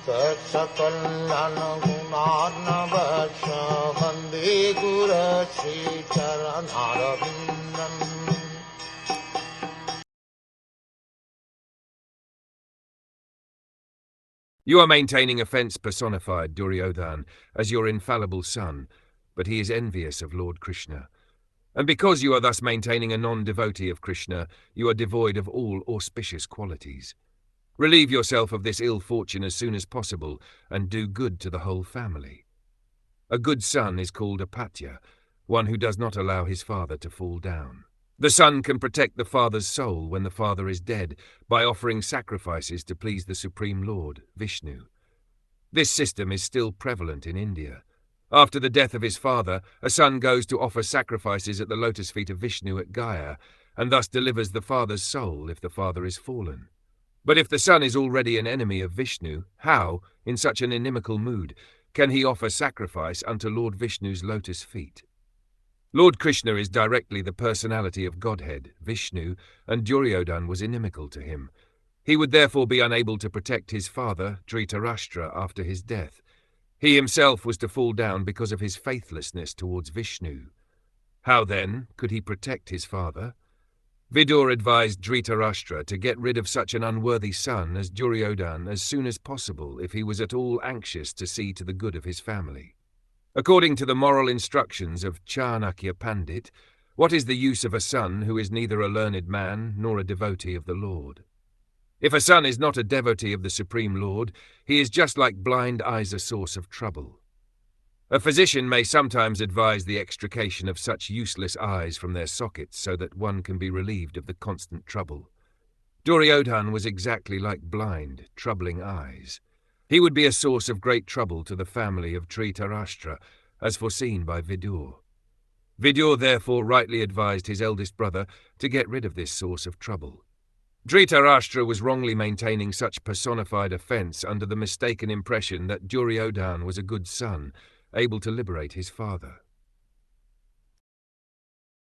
Saksakallan gunarnavasya Vande Guru Sri Charanaravindan. You are maintaining offence personified, Duryodhan, as your infallible son, but he is envious of Lord Krishna. And because you are thus maintaining a non-devotee of Krishna, you are devoid of all auspicious qualities. Relieve yourself of this ill fortune as soon as possible, and do good to the whole family. A good son is called a patya, one who does not allow his father to fall down. The son can protect the father's soul when the father is dead by offering sacrifices to please the Supreme Lord, Vishnu. This system is still prevalent in India. After the death of his father, a son goes to offer sacrifices at the lotus feet of Vishnu at Gaya, and thus delivers the father's soul if the father is fallen. But if the son is already an enemy of Vishnu, how, in such an inimical mood, can he offer sacrifice unto Lord Vishnu's lotus feet? Lord Krishna is directly the personality of Godhead, Vishnu, and Duryodhan was inimical to him. He would therefore be unable to protect his father, Dhritarashtra, after his death. He himself was to fall down because of his faithlessness towards Vishnu. How, then, could he protect his father? Vidur advised Dhritarashtra to get rid of such an unworthy son as Duryodhan as soon as possible if he was at all anxious to see to the good of his family. According to the moral instructions of Chanakya Pandit, what is the use of a son who is neither a learned man nor a devotee of the Lord? If a son is not a devotee of the Supreme Lord, he is just like blind eyes, a source of trouble. A physician may sometimes advise the extrication of such useless eyes from their sockets so that one can be relieved of the constant trouble. Duryodhan was exactly like blind, troubling eyes. He would be a source of great trouble to the family of Dhritarashtra, as foreseen by Vidur. Vidur therefore rightly advised his eldest brother to get rid of this source of trouble. Dhritarashtra was wrongly maintaining such personified offence under the mistaken impression that Duryodhan was a good son, able to liberate his father.